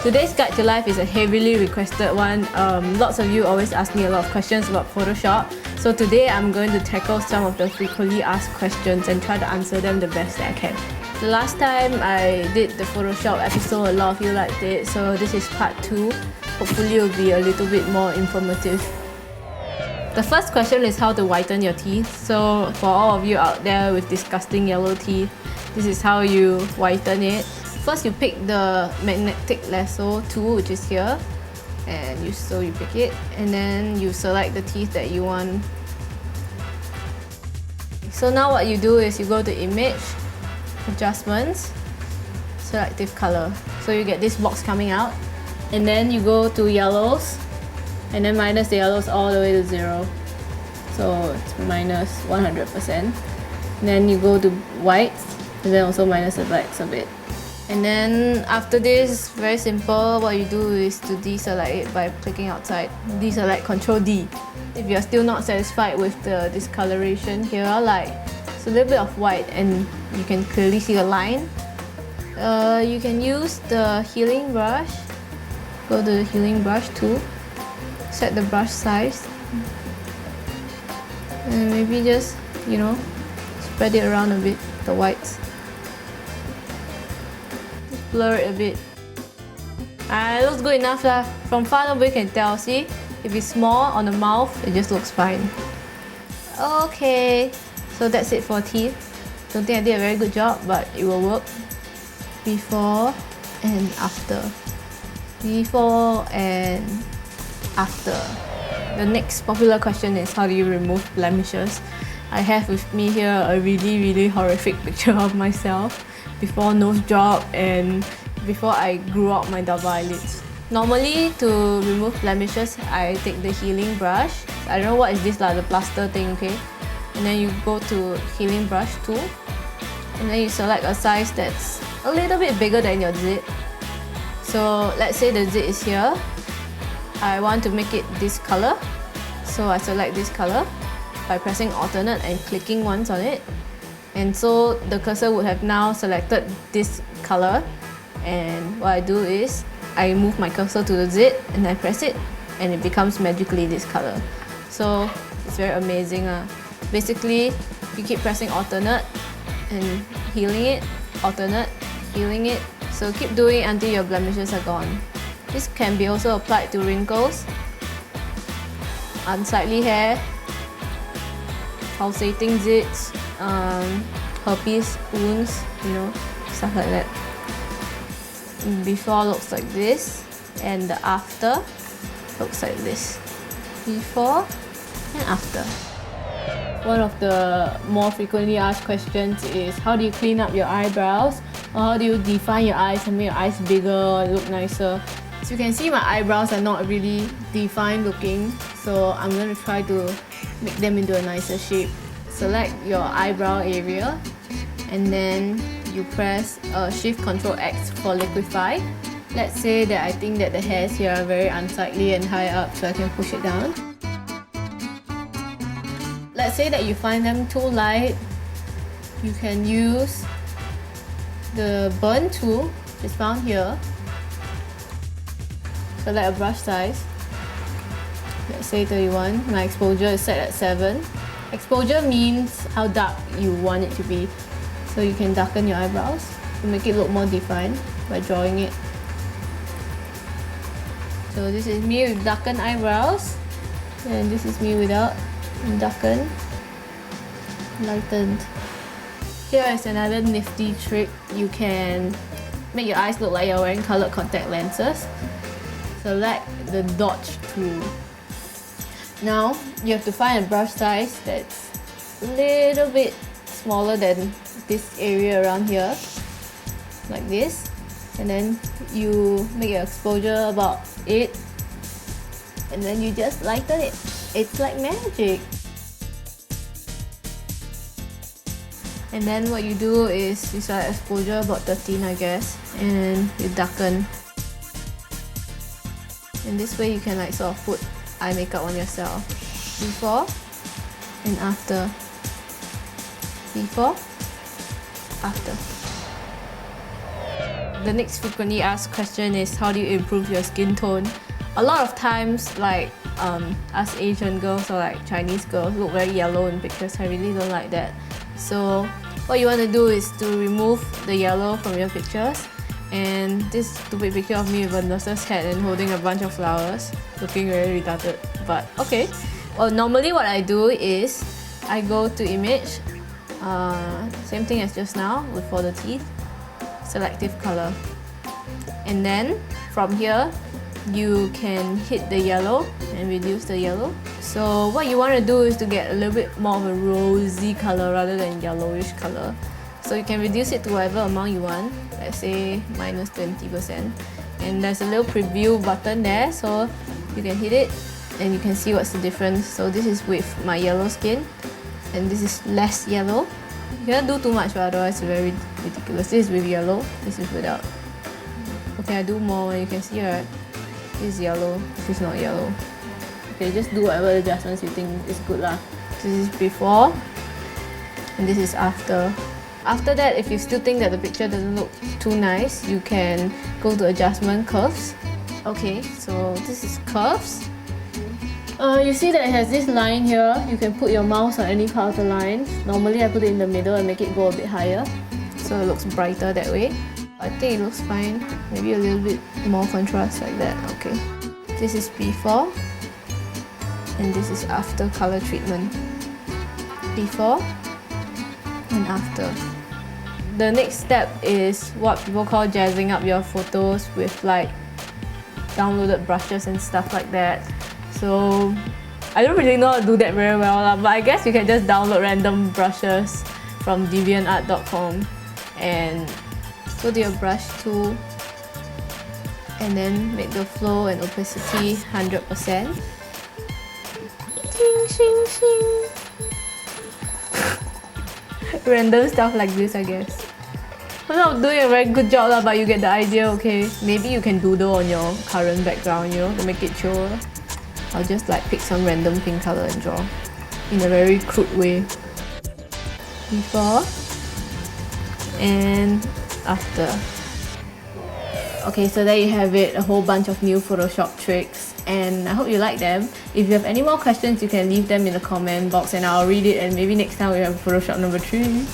Today's guide to life is a heavily requested one. Lots of you always ask me a lot of questions about Photoshop. So today I'm going to tackle some of the frequently asked questions and try to answer them the best that I can. The last time I did the Photoshop episode, a lot of you liked it, so this is part 2. Hopefully it will be a little bit more informative. The first question is how to whiten your teeth. So for all of you out there with disgusting yellow teeth, this is how you whiten it. First you pick the magnetic lasso tool, which is here, and you pick it, and then you select the teeth that you want. So now what you do is you go to Image, Adjustments, Selective Color. So you get this box coming out, and then you go to Yellows, and then minus the yellows all the way to 0. So it's minus 100%. And then you go to whites, and then also minus the blacks a bit. And then after this, very simple, what you do is to deselect it by clicking outside. Deselect, Control D. If you're still not satisfied with the discoloration here, like it's a little bit of white and you can clearly see a line, you can use the healing brush. Go to the healing brush tool, set the brush size, and maybe just, spread it around a bit, the whites. Blur it a bit. It looks good enough lah. From far nobody can tell. See? If it's small on the mouth, it just looks fine. Okay, so that's it for teeth. Don't think I did a very good job, but it will work. Before and after. Before and after. The next popular question is how do you remove blemishes? I have with me here a really horrific picture of myself before nose job and before I grew out my double eyelids. Normally, to remove blemishes, I take the healing brush. I don't know what is this, like the plaster thing, okay? And then you go to healing brush tool, and then you select a size that's a little bit bigger than your zit. So let's say the zit is here. I want to make it this color, so I select this color by pressing alternate and clicking once on it. And so the cursor would have now selected this color, and what I do is I move my cursor to the zit and I press it, and it becomes magically this color. So it's very amazing. Basically, you keep pressing alternate and healing it, alternate, healing it. So keep doing it until your blemishes are gone. This can be also applied to wrinkles, unsightly hair, pulsating zits, herpes wounds, stuff like that. Before looks like this, and the after looks like this. Before and after. One of the more frequently asked questions is how do you clean up your eyebrows, or how do you define your eyes and make your eyes bigger or look nicer? As you can see, my eyebrows are not really defined looking, so I'm going to try to make them into a nicer shape. Select your eyebrow area, and then you press Shift Ctrl X for liquify. Let's say that I think that the hairs here are very unsightly and high up, so I can push it down. Let's say that you find them too light, you can use the Bun Tool, which is found here. Select a brush size. Let's say 31. My exposure is set at 7. Exposure means how dark you want it to be. So you can darken your eyebrows to make it look more defined by drawing it. So this is me with darkened eyebrows, and this is me without, darkened, lightened. Here is another nifty trick. You can make your eyes look like you're wearing coloured contact lenses. Select the Dodge tool. Now you have to find a brush size that's a little bit smaller than this area around here, like this, and then you make your exposure about 8, and then you just lighten it. It's like magic. And then what you do is you set exposure about 13, I guess, and you darken. And this way you can sort of put eye makeup on yourself. Before and after. Before, after. The next frequently asked question is, how do you improve your skin tone? A lot of times, like us Asian girls or like Chinese girls look very yellow in pictures. I really don't like that. So what you want to do is to remove the yellow from your pictures. And this stupid picture of me with a nurse's hat and holding a bunch of flowers, looking very retarded, but okay. Well, normally what I do is I go to image, same thing as just now for the teeth, selective color, and then from here you can hit the yellow and reduce the yellow. So what you want to do is to get a little bit more of a rosy color rather than yellowish color. So you can reduce it to whatever amount you want, let's say minus 20%. And there's a little preview button there, so you can hit it and you can see what's the difference. So this is with my yellow skin and this is less yellow. You cannot do too much, but otherwise it's very ridiculous. This is with yellow, this is without. Okay, I do more and you can see, right? This is yellow, this is not yellow. Okay, just do whatever adjustments you think is good lah. This is before and this is after. After that, if you still think that the picture doesn't look too nice, you can go to adjustment curves. Okay, so this is curves. You see that it has this line here. You can put your mouse on any part of the line. Normally I put it in the middle and make it go a bit higher, so it looks brighter that way. I think it looks fine. Maybe a little bit more contrast like that. Okay. This is before and this is after color treatment. Before and after. The next step is what people call jazzing up your photos with like downloaded brushes and stuff like that. So I don't really know how to do that very well, but I guess you can just download random brushes from deviantart.com and go to your brush tool and then make the flow and opacity 100%. Shing, shing, shing. Random stuff like this, I guess. I'm not doing a very good job, but you get the idea, okay? Maybe you can doodle on your current background, you know, to make it chill. I'll just like pick some random pink color and draw in a very crude way. Before and after. Okay, so there you have it, a whole bunch of new Photoshop tricks, and I hope you like them. If you have any more questions, you can leave them in the comment box and I'll read it, and maybe next time we have Photoshop number 3.